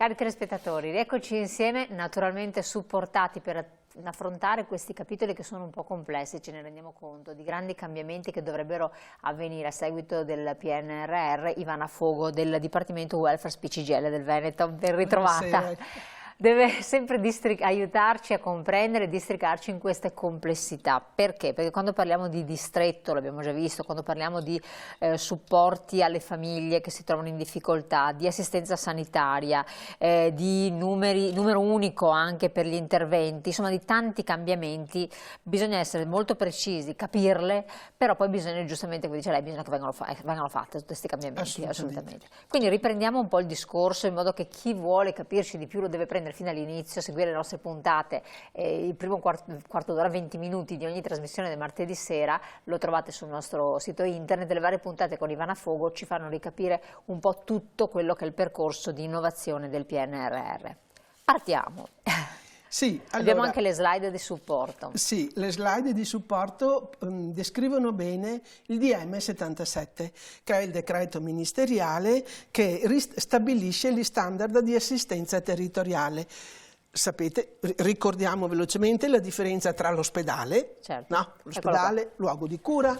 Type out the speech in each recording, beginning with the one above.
Cari telespettatori, rieccoci insieme, naturalmente supportati per affrontare questi capitoli che sono un po' complessi, ce ne rendiamo conto, di grandi cambiamenti che dovrebbero avvenire a seguito del PNRR. Ivana Fogo del Dipartimento Welfare CGIL del Veneto, ben ritrovata. Deve sempre aiutarci a comprendere e districarci in queste complessità. Perché? Perché quando parliamo di distretto, l'abbiamo già visto, quando parliamo di supporti alle famiglie che si trovano in difficoltà, di assistenza sanitaria, di numero unico anche per gli interventi, insomma di tanti cambiamenti, bisogna essere molto precisi, capirle, però poi bisogna, giustamente come dice lei, bisogna che vengano fatti tutti questi cambiamenti. Assolutamente. Quindi riprendiamo un po' il discorso in modo che chi vuole capirci di più lo deve prendere fino all'inizio, seguire le nostre puntate, il primo quarto d'ora, 20 minuti di ogni trasmissione del martedì sera, lo trovate sul nostro sito internet. Le varie puntate con Ivana Fogo ci fanno ricapire un po' tutto quello che è il percorso di innovazione del PNRR. Partiamo. Sì, allora, abbiamo anche le slide di supporto. Sì, le slide di supporto descrivono bene il DM 77, che è il decreto ministeriale che stabilisce gli standard di assistenza territoriale. Sapete, ricordiamo velocemente la differenza tra l'ospedale, certo, no? L'ospedale, luogo di cura,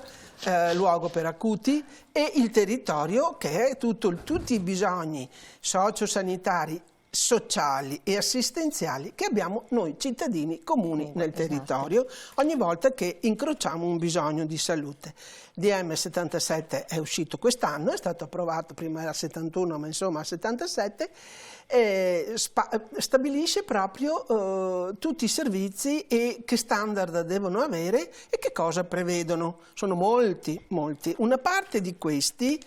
luogo per acuti, e il territorio, che è tutti i bisogni sociosanitari, sociali e assistenziali che abbiamo noi cittadini comuni nel territorio ogni volta che incrociamo un bisogno di salute. DM 77 è uscito quest'anno, è stato approvato, prima era 71 ma insomma 77, stabilisce proprio tutti i servizi e che standard devono avere e che cosa prevedono. Sono molti. Una parte di questi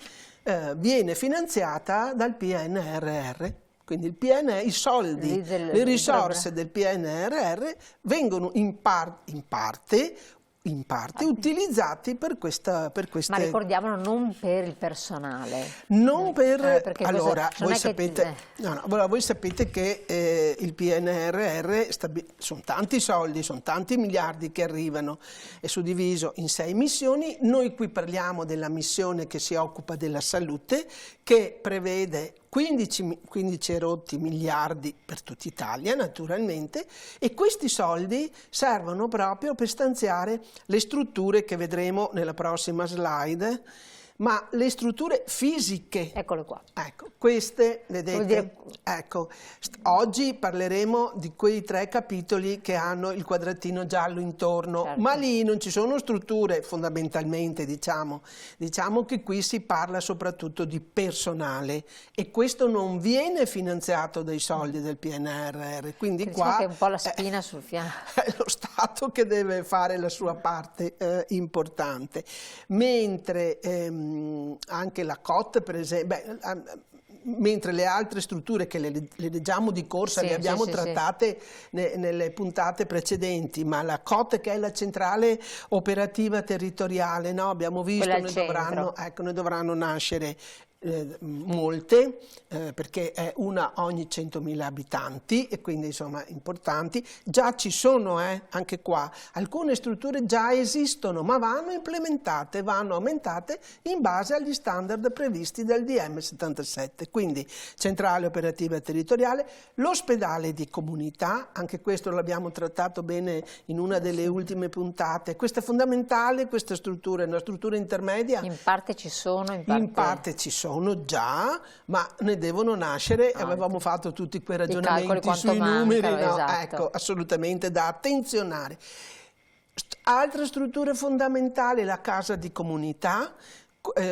viene finanziata dal PNRR. Quindi i soldi, le risorse del PNRR vengono in parte utilizzati per queste... Ma ricordiamolo, non per il personale. Non per... allora, voi sapete che il PNRR sono tanti soldi, sono tanti miliardi che arrivano, è suddiviso in 6 missioni. Noi qui parliamo della missione che si occupa della salute, che prevede 15 rotti miliardi per tutta Italia naturalmente, e questi soldi servono proprio per stanziare le strutture che vedremo nella prossima slide, ma le strutture fisiche. Eccole qua. Ecco, queste, vedete, ecco, oggi parleremo di quei 3 capitoli che hanno il quadratino giallo intorno, certo. Ma lì non ci sono strutture fondamentalmente, diciamo che qui si parla soprattutto di personale e questo non viene finanziato dai soldi del PNRR, quindi qua che è un po' la spina sul fianco. È lo Stato che deve fare la sua parte importante, mentre anche la COT, per esempio, mentre le altre strutture che le leggiamo di corsa, le abbiamo trattate nelle puntate precedenti, ma la COT, che è la centrale operativa territoriale, no? Abbiamo visto, ne dovranno nascere molte, perché è una ogni 100.000 abitanti e quindi insomma importanti. Già ci sono anche qua alcune strutture, già esistono, ma vanno implementate, vanno aumentate in base agli standard previsti dal DM 77, quindi centrale operativa territoriale, l'ospedale di comunità, anche questo l'abbiamo trattato bene in una delle ultime puntate. Questa è fondamentale, questa struttura è una struttura intermedia, in parte ci sono, in parte ci sono già, ma ne devono nascere. Avevamo fatto tutti quei ragionamenti sui numeri, no? Ecco, assolutamente da attenzionare. Altre strutture fondamentali, la casa di comunità,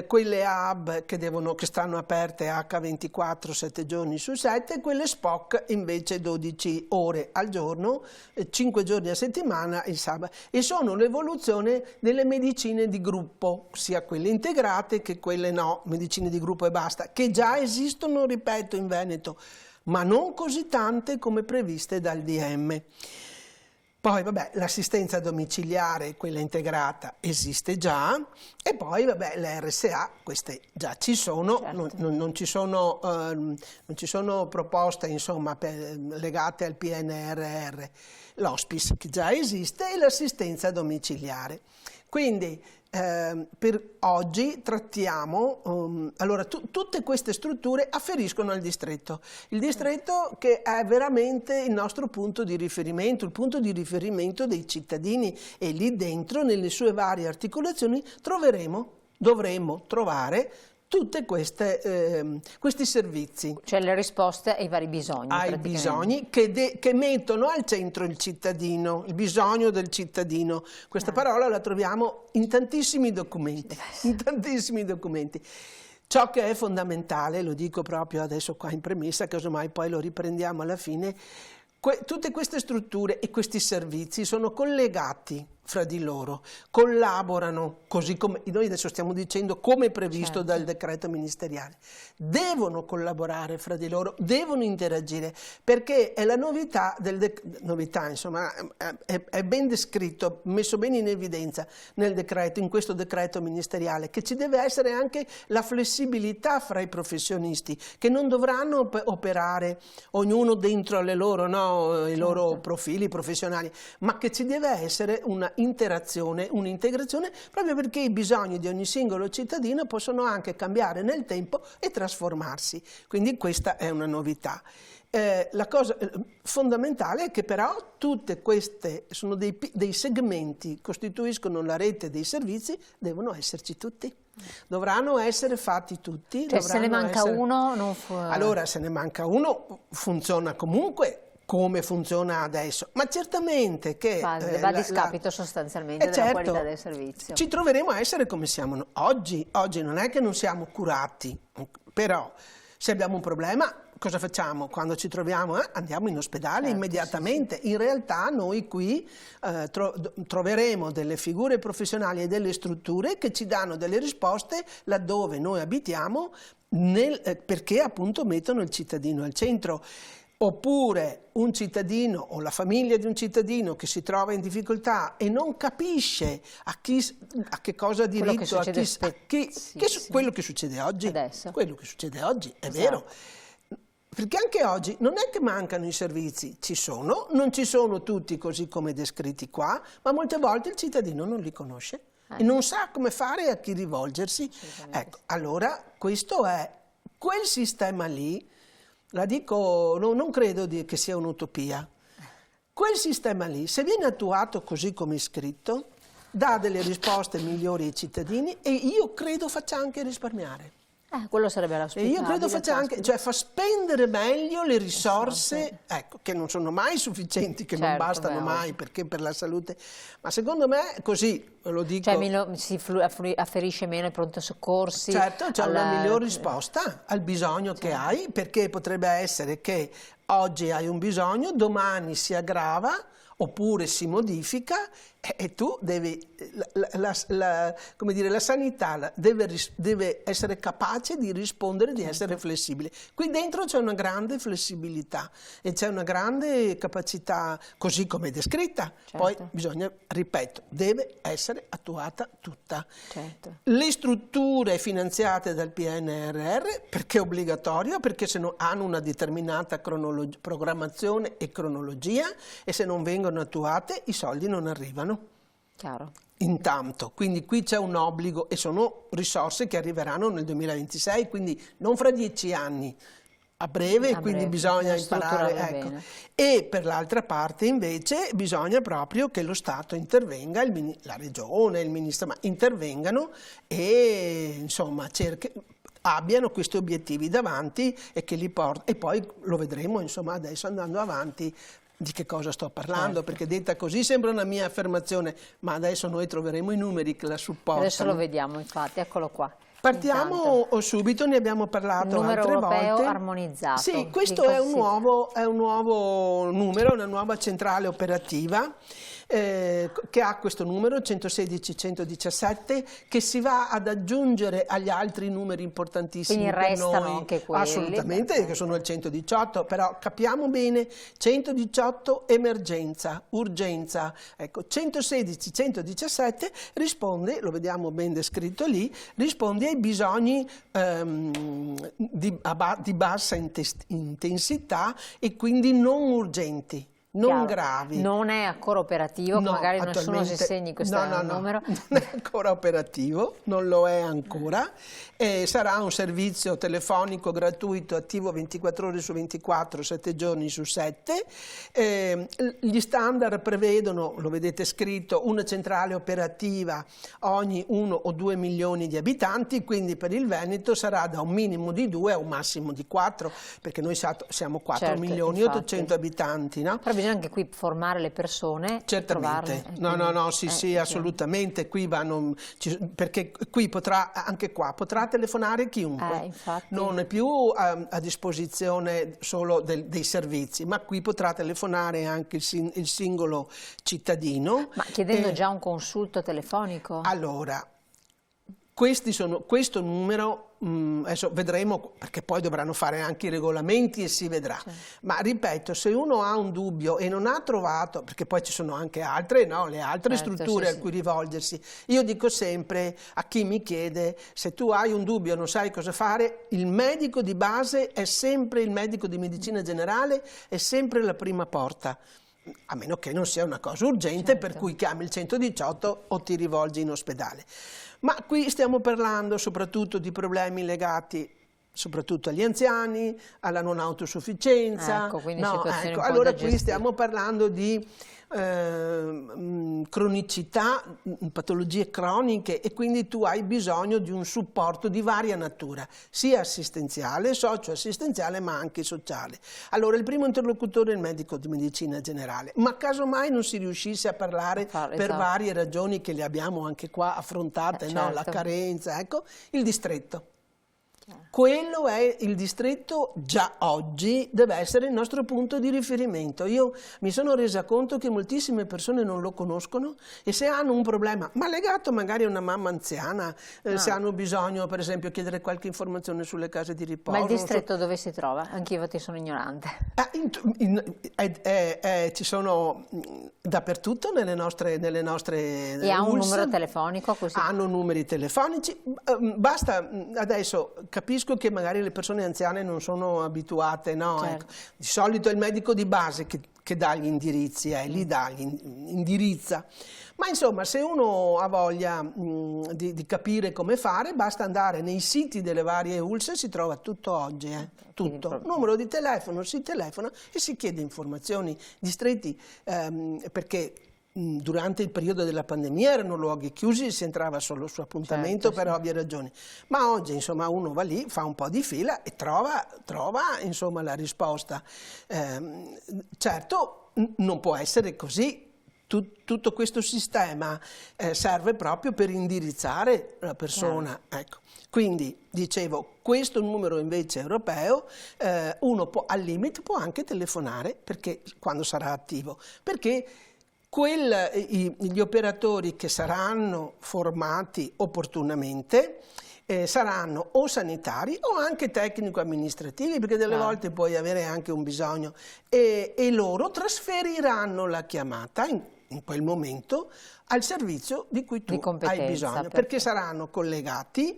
quelle hub che stanno aperte H24 7 giorni su 7, quelle SPOC invece 12 ore al giorno, 5 giorni a settimana il sabato, e sono l'evoluzione delle medicine di gruppo, sia quelle integrate che quelle no, medicine di gruppo e basta, che già esistono, ripeto, in Veneto, ma non così tante come previste dal DM. Poi vabbè, l'assistenza domiciliare, quella integrata, esiste già, e poi vabbè, le RSA, queste già ci sono, certo. non ci sono proposte insomma legate al PNRR, l'hospice che già esiste e l'assistenza domiciliare. Quindi per oggi trattiamo, allora tutte queste strutture afferiscono al distretto, il distretto che è veramente il nostro punto di riferimento, il punto di riferimento dei cittadini, e lì dentro nelle sue varie articolazioni dovremo trovare tutte questi servizi. Cioè le risposte ai vari bisogni. Ai bisogni che mettono al centro il cittadino, il bisogno del cittadino. Questa parola la troviamo in tantissimi documenti, Ciò che è fondamentale, lo dico proprio adesso qua in premessa, casomai poi lo riprendiamo alla fine, tutte queste strutture e questi servizi sono collegati fra di loro, collaborano, così come noi adesso stiamo dicendo, come previsto dal decreto ministeriale. Devono collaborare fra di loro, devono interagire, perché è la novità insomma, è ben descritto, messo bene in evidenza nel decreto, in questo decreto ministeriale, che ci deve essere anche la flessibilità fra i professionisti, che non dovranno operare ognuno dentro i loro profili professionali, ma che ci deve essere una interazione, un'integrazione, proprio perché i bisogni di ogni singolo cittadino possono anche cambiare nel tempo e trasformarsi. Quindi questa è una novità. La cosa fondamentale è che però tutte queste sono dei segmenti, costituiscono la rete dei servizi, devono esserci tutti. Dovranno essere fatti tutti. Cioè se ne manca uno non Allora se ne manca uno funziona comunque come funziona adesso, ma certamente che va a discapito sostanzialmente della qualità del servizio. Ci troveremo a essere come siamo oggi. Oggi non è che non siamo curati, però se abbiamo un problema cosa facciamo? Quando ci troviamo andiamo in ospedale immediatamente. In realtà noi qui troveremo delle figure professionali e delle strutture che ci danno delle risposte laddove noi abitiamo, perché appunto mettono il cittadino al centro. Oppure un cittadino o la famiglia di un cittadino che si trova in difficoltà e non capisce a che cosa ha diritto, quello che succede oggi. Quello che succede oggi, è vero. Perché anche oggi non è che mancano i servizi, ci sono, non ci sono tutti così come descritti qua, ma molte volte il cittadino non li conosce e non sa come fare e a chi rivolgersi. Ecco, allora questo è quel sistema lì. La dico, non credo che sia un'utopia. Quel sistema lì, se viene attuato così come è scritto, dà delle risposte migliori ai cittadini e io credo faccia anche risparmiare. Quello sarebbe l'auspicabile. E io credo faccia anche, cioè fa spendere meglio le risorse, ecco, che non sono mai sufficienti, che non bastano mai, perché per la salute, ma secondo me così, lo dico. Cioè si afferisce meno ai pronto soccorsi. Certo, c'è una miglior risposta al bisogno che hai, perché potrebbe essere che oggi hai un bisogno, domani si aggrava, oppure si modifica e tu devi, come dire, la sanità deve essere capace di rispondere, di essere flessibile. Qui dentro c'è una grande flessibilità e c'è una grande capacità, così come è descritta. Poi bisogna, ripeto, deve essere attuata tutta. Le strutture finanziate dal PNRR, perché è obbligatorio, perché se no hanno una determinata programmazione e cronologia, e se non vengono attuate i soldi non arrivano. Chiaro. Intanto, quindi qui c'è un obbligo e sono risorse che arriveranno nel 2026, quindi non fra 10 anni, a breve, quindi bisogna imparare. Ecco. E per l'altra parte invece bisogna proprio che lo Stato intervenga, la Regione, il Ministro, ma intervengano e insomma abbiano questi obiettivi davanti e che li portino, e poi lo vedremo insomma adesso andando avanti. Di che cosa sto parlando? Perché detta così sembra una mia affermazione, ma adesso noi troveremo i numeri che la supportano. Adesso lo vediamo, infatti, eccolo qua. Partiamo subito, ne abbiamo parlato altre volte. Numero europeo armonizzato. Sì, questo è un nuovo numero, una nuova centrale operativa che ha questo numero 116-117 che si va ad aggiungere agli altri numeri importantissimi. Quindi restano anche quelli. Assolutamente, che sono il 118, però capiamo bene, 118 emergenza, urgenza, ecco, 116-117 risponde, lo vediamo ben descritto lì, risponde ai bisogni di bassa intensità e quindi non urgenti. non gravi. Non è ancora operativo, No, magari nessuno si segni questo numero. Non è ancora operativo, non lo è ancora. Sarà un servizio telefonico gratuito, attivo 24 ore su 24, 7 giorni su 7. Gli standard prevedono, lo vedete scritto, una centrale operativa ogni 1 o 2 milioni di abitanti, quindi per il Veneto sarà da un minimo di 2 a un massimo di 4, perché noi siamo 4 Certo, milioni e 800 abitanti, no? Però bisogna anche qui formare le persone. Certamente, sì, assolutamente, qui vanno, perché qui potrà telefonare chiunque, non è più a disposizione solo dei servizi, ma qui potrà telefonare anche il singolo cittadino. Ma chiedendo già un consulto telefonico? Allora, questo numero, adesso vedremo, perché poi dovranno fare anche i regolamenti e si vedrà. Certo. Ma ripeto, se uno ha un dubbio e non ha trovato, perché poi ci sono anche altre, no? Le altre strutture a cui rivolgersi, io dico sempre a chi mi chiede, se tu hai un dubbio e non sai cosa fare, il medico di base è sempre il medico di medicina generale, è sempre la prima porta. A meno che non sia una cosa urgente, per cui chiami il 118 o ti rivolgi in ospedale. Ma qui stiamo parlando soprattutto di problemi legati soprattutto agli anziani, alla non autosufficienza. Allora qui stiamo parlando di cronicità, patologie croniche, e quindi tu hai bisogno di un supporto di varia natura, sia assistenziale, socioassistenziale, ma anche sociale. Allora il primo interlocutore è il medico di medicina generale, ma casomai non si riuscisse a parlare per varie ragioni che le abbiamo anche qua affrontate, no? La carenza, ecco, il distretto. Quello è il distretto, già oggi deve essere il nostro punto di riferimento. Io mi sono resa conto che moltissime persone non lo conoscono, e se hanno un problema, ma legato magari a una mamma anziana, se hanno bisogno per esempio chiedere qualche informazione sulle case di riposo. Ma il distretto dove si trova? Anch'io ti sono ignorante. Ci sono dappertutto nelle nostre e ha un numero telefonico? Hanno numeri telefonici, basta adesso. Capisco che magari le persone anziane non sono abituate, no? Certo. Ecco. Di solito è il medico di base che dà gli indirizzi, indirizza. Ma insomma, se uno ha voglia di capire come fare, basta andare nei siti delle varie ULSS, si trova tutto oggi, tutto. Numero di telefono, si telefona e si chiede informazioni, distretti, perché durante il periodo della pandemia erano luoghi chiusi, si entrava solo su appuntamento, per ovvie ragioni. Ma oggi insomma uno va lì, fa un po' di fila e trova insomma la risposta. Certo, non può essere così. Tutto questo sistema serve proprio per indirizzare la persona. Ecco. Quindi, dicevo, questo numero invece europeo, uno al limite può anche telefonare, perché quando sarà attivo, perché gli operatori che saranno formati opportunamente saranno o sanitari o anche tecnico-amministrativi, perché delle volte puoi avere anche un bisogno, e loro trasferiranno la chiamata in quel momento al servizio di cui tu hai bisogno, perché saranno collegati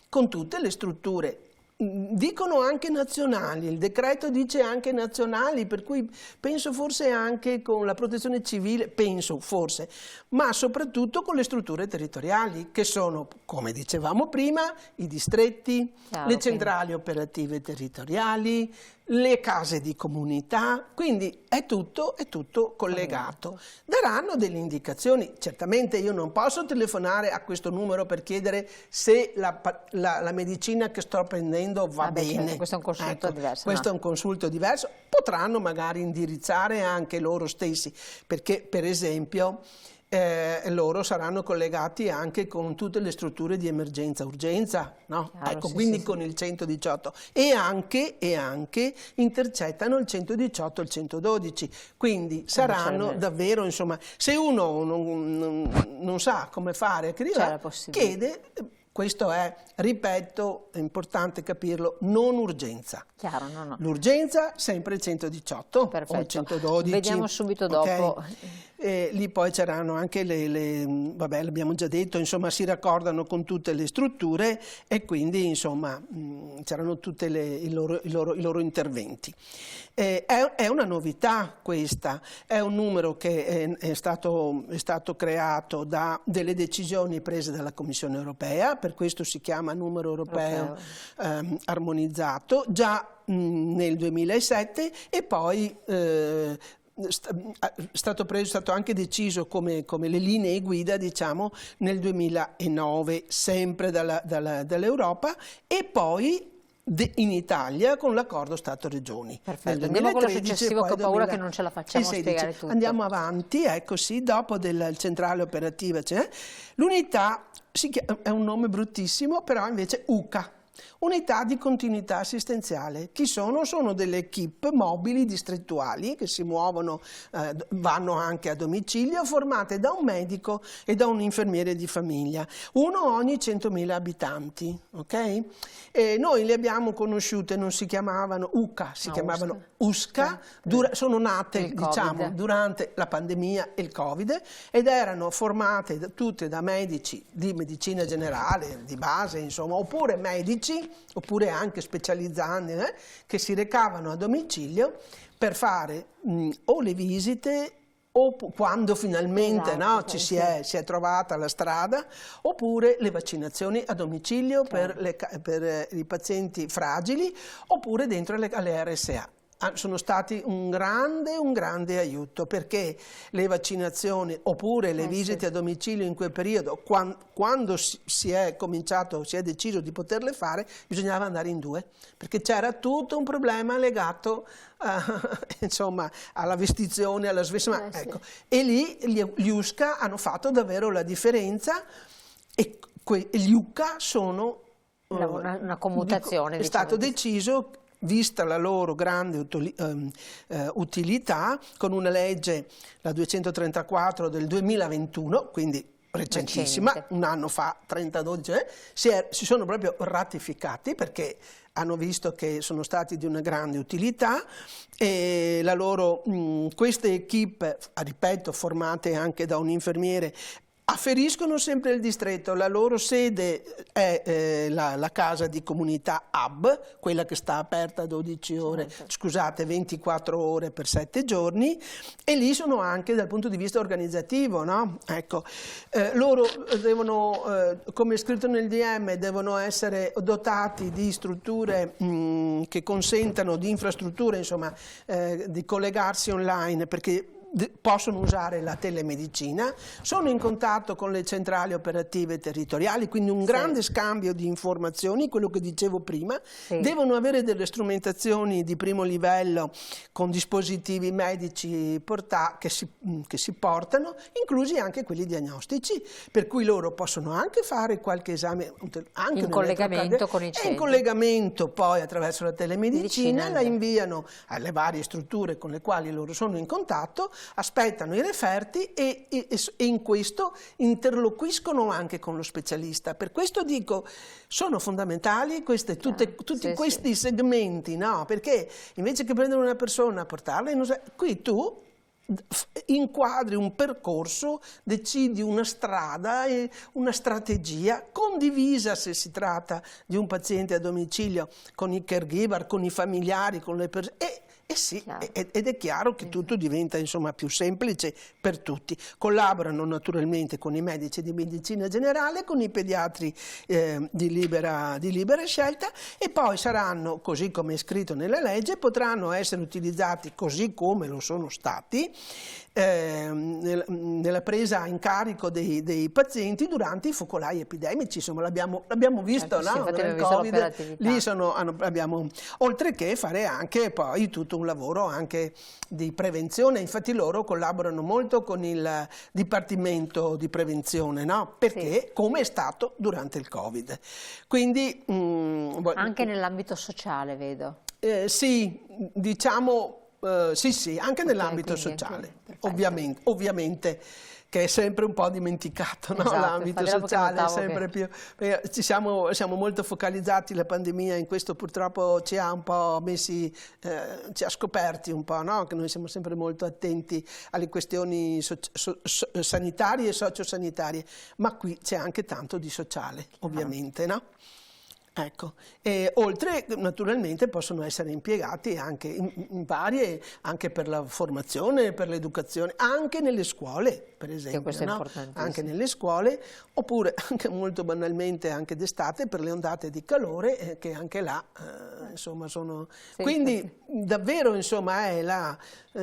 con tutte le strutture. Dicono anche nazionali, il decreto dice anche nazionali, per cui penso forse anche con la protezione civile, ma soprattutto con le strutture territoriali, che sono, come dicevamo prima, i distretti, le centrali operative territoriali, le case di comunità, quindi è tutto collegato. Daranno delle indicazioni. Certamente io non posso telefonare a questo numero per chiedere se la medicina che sto prendendo va bene. Questo è un consulto diverso. Questo è un consulto diverso. Potranno magari indirizzare anche loro stessi, perché per esempio loro saranno collegati anche con tutte le strutture di emergenza-urgenza, no? Ecco, quindi con il 118 e anche intercettano il 118 e il 112, quindi saranno davvero, insomma, se uno non sa come fare, chiede, questo è, ripeto, è importante capirlo, non urgenza. Chiaro, no. L'urgenza sempre il 118 Perfetto. o il 112. Vediamo subito dopo. Lì poi c'erano anche vabbè, l'abbiamo già detto, insomma si raccordano con tutte le strutture e quindi insomma c'erano tutti i loro interventi. È una novità questa, è un numero che è stato creato creato da delle decisioni prese dalla Commissione europea, per questo si chiama numero europeo armonizzato, già nel 2007 e poi è stato anche deciso come le linee guida, diciamo, nel 2009, sempre dall'Europa, e poi in Italia con l'accordo Stato-Regioni. Perfetto, andiamo con lo successivo, che ho paura che non ce la facciamo a spiegare tutto. Andiamo avanti, ecco sì, dopo della centrale operativa c'è l'unità, è un nome bruttissimo, però invece UCA. Unità di continuità assistenziale. Chi sono? Sono delle equip mobili distrettuali che si muovono, vanno anche a domicilio, formate da un medico e da un infermiere di famiglia, uno ogni 100.000 abitanti. Okay? Noi le abbiamo conosciute, non si chiamavano UCA, si chiamavano USCA, sono nate diciamo, durante la pandemia e il Covid ed erano formate tutte da medici di medicina generale, di base, insomma, oppure medici, oppure anche specializzandi che si recavano a domicilio per fare o le visite o quando finalmente ci si è trovata la strada, oppure le vaccinazioni a domicilio per i pazienti fragili, oppure dentro alle RSA. Sono stati un grande aiuto, perché le vaccinazioni oppure le visite a domicilio in quel periodo, quando si è deciso di poterle fare, bisognava andare in due, perché c'era tutto un problema legato insomma, alla vestizione, alla svestimenta. Ecco. E lì gli USCA hanno fatto davvero la differenza e gli UCA sono una commutazione. È stato deciso, vista la loro grande utilità, con una legge, la 234 del 2021, quindi recentissima, un anno fa, 30-12, si sono proprio ratificati perché hanno visto che sono stati di una grande utilità e queste equip, ripeto, formate anche da un infermiere, afferiscono sempre il distretto. La loro sede è la casa di comunità Hub, quella che sta aperta 12 ore, scusate, 24 ore per 7 giorni, e lì sono anche dal punto di vista organizzativo, no? Ecco, loro devono, come è scritto nel DM, devono essere dotati di strutture che consentano, di infrastrutture, insomma, di collegarsi online, perché possono usare la telemedicina, sono in contatto con le centrali operative territoriali, quindi un grande scambio di informazioni, quello che dicevo prima, devono avere delle strumentazioni di primo livello con dispositivi medici che si portano, inclusi anche quelli diagnostici, per cui loro possono anche fare qualche esame anche in collegamento con i centri. E in collegamento poi attraverso la telemedicina la inviano alle varie strutture con le quali loro sono in contatto, aspettano i referti e in questo interloquiscono anche con lo specialista. Per questo dico, sono fondamentali tutti questi segmenti, no? Perché invece che prendere una persona, portarla qui tu inquadri un percorso, decidi una strada e una strategia condivisa, se si tratta di un paziente a domicilio, con i caregiver, con i familiari, con le persone. Ed è chiaro che tutto diventa, insomma, più semplice per tutti. Collaborano naturalmente con i medici di medicina generale, con i pediatri di libera scelta, e poi saranno, così come è scritto nella legge, potranno essere utilizzati così come lo sono stati nella presa in carico dei pazienti durante i focolai epidemici. Insomma, l'abbiamo visto, no? Nel Covid, lì oltre che fare anche poi tutto un lavoro anche di prevenzione. Infatti loro collaborano molto con il Dipartimento di Prevenzione, no? Perché come è stato durante il Covid. Quindi anche nell'ambito sociale, vedo. Sì, diciamo sì, anche nell'ambito sociale, ovviamente. che è sempre un po' dimenticato, no? Esatto, L'ambito infatti dopo che sociale è notavo sempre che- più... siamo molto focalizzati, la pandemia in questo purtroppo ci ha un po' messi, ci ha scoperti un po', no? Che noi siamo sempre molto attenti alle questioni sanitarie e sociosanitarie, ma qui c'è anche tanto di sociale, ovviamente, no? Ecco, e oltre naturalmente possono essere impiegati anche in varie, anche per la formazione, per l'educazione, anche nelle scuole, per esempio, questo è no? importantissimo. Anche nelle scuole, oppure anche molto banalmente anche d'estate per le ondate di calore, che anche là insomma sono... Sì, Quindi infatti. davvero insomma è la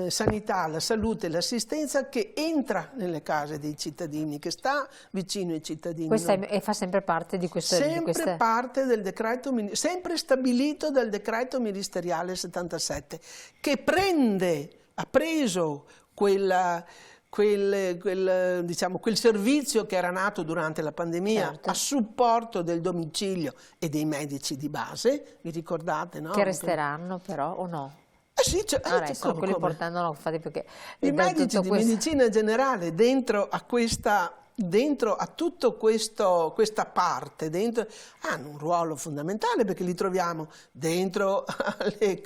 sanità, la salute, l'assistenza che entra nelle case dei cittadini, che sta vicino ai cittadini. Questa no? e fa sempre parte di questo... Sempre parte del decreto, sempre stabilito dal decreto ministeriale 77, che ha preso diciamo, quel servizio che era nato durante la pandemia, Certo. a supporto del domicilio e dei medici di base, vi ricordate? No? Che resteranno però o no? Sì, Restano, quello importante no, infatti perché i medici tutto di questo... medicina generale dentro a tutta questa parte hanno un ruolo fondamentale, perché li troviamo dentro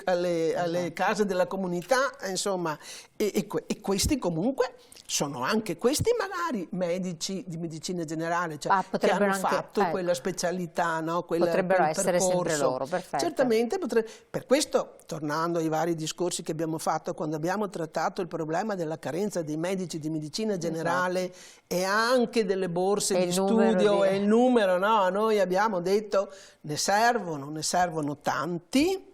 alle case della comunità, insomma, e questi comunque sono anche questi magari medici di medicina generale, cioè che hanno fatto quella specialità, no? Potrebbero essere percorso. sempre loro, perfetto. Certamente, per questo, tornando ai vari discorsi che abbiamo fatto quando abbiamo trattato il problema della carenza dei medici di medicina generale, esatto, e anche delle borse di studio e il numero, no? Noi abbiamo detto ne servono tanti.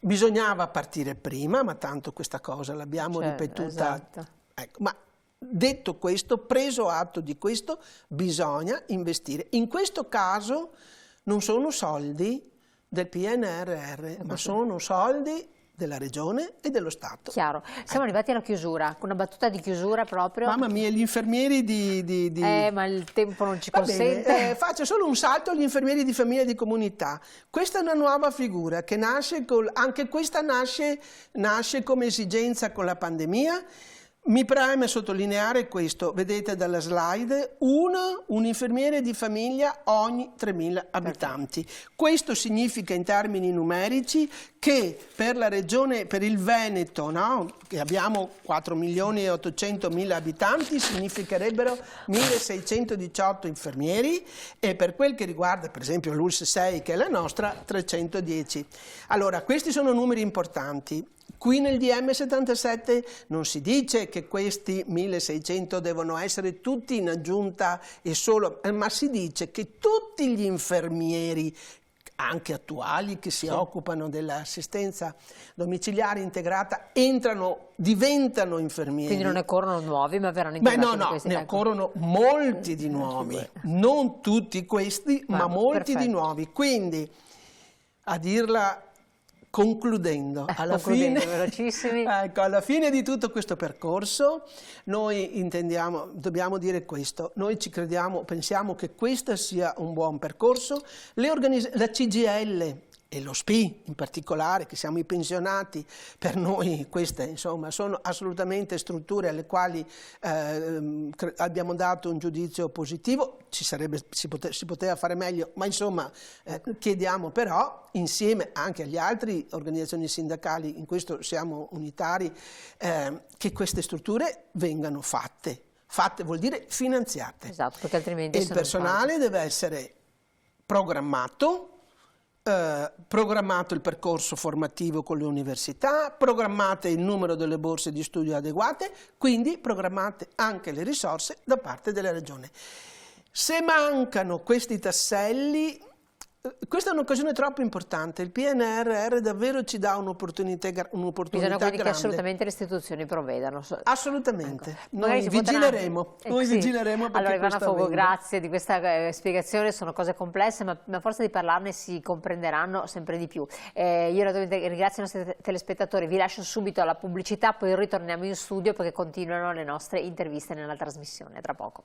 Bisognava partire prima, ma tanto questa cosa l'abbiamo ripetuta. Esatto. Ecco, ma detto questo, preso atto di questo, bisogna investire. In questo caso non sono soldi del PNRR, ma sono soldi della Regione e dello Stato. Chiaro. Siamo arrivati alla chiusura, con una battuta di chiusura proprio. Mamma mia, gli infermieri ma il tempo non ci consente. Faccio solo un salto agli infermieri di famiglia e di comunità. Questa è una nuova figura che nasce, anche questa nasce come esigenza con la pandemia. Mi preme sottolineare questo, vedete dalla slide, un infermiere di famiglia ogni 3.000 abitanti. Questo significa in termini numerici che per la regione, per il Veneto, no? Che abbiamo 4.800.000 abitanti, significherebbero 1.618 infermieri, e per quel che riguarda per esempio l'ULSS 6, che è la nostra, 310. Allora, questi sono numeri importanti. Qui nel DM 77 non si dice che questi 1.600 devono essere tutti in aggiunta ma si dice che tutti gli infermieri, anche attuali, che si occupano dell'assistenza domiciliare integrata, diventano infermieri. Quindi non ne corrono nuovi, ma verranno integrati in questi. Ne occorrono molti di nuovi, non tutti questi, ma molti di nuovi. Quindi, a dirla concludendo, alla fine di tutto questo percorso noi dobbiamo dire questo: noi ci crediamo, pensiamo che questo sia un buon percorso. La CGIL e lo SPI in particolare, che siamo i pensionati, per noi queste insomma sono assolutamente strutture alle quali abbiamo dato un giudizio positivo. Si poteva fare meglio, ma insomma chiediamo però, insieme anche agli altri organizzazioni sindacali, in questo siamo unitari, che queste strutture vengano fatte. Fatte vuol dire finanziate. Esatto, perché altrimenti il personale deve essere programmato il percorso formativo con le università, programmate il numero delle borse di studio adeguate, quindi programmate anche le risorse da parte della Regione. Se mancano questi tasselli, questa è un'occasione troppo importante, il PNRR davvero ci dà un'opportunità Bisogna quindi grande. Che assolutamente le istituzioni provvedano. Assolutamente, ecco. Noi vigileremo perché allora Ivana Fogo, avvenga. grazie di questa spiegazione, sono cose complesse ma a forza di parlarne si comprenderanno sempre di più. Io naturalmente ringrazio i nostri telespettatori, vi lascio subito alla pubblicità, poi ritorniamo in studio perché continuano le nostre interviste nella trasmissione, tra poco.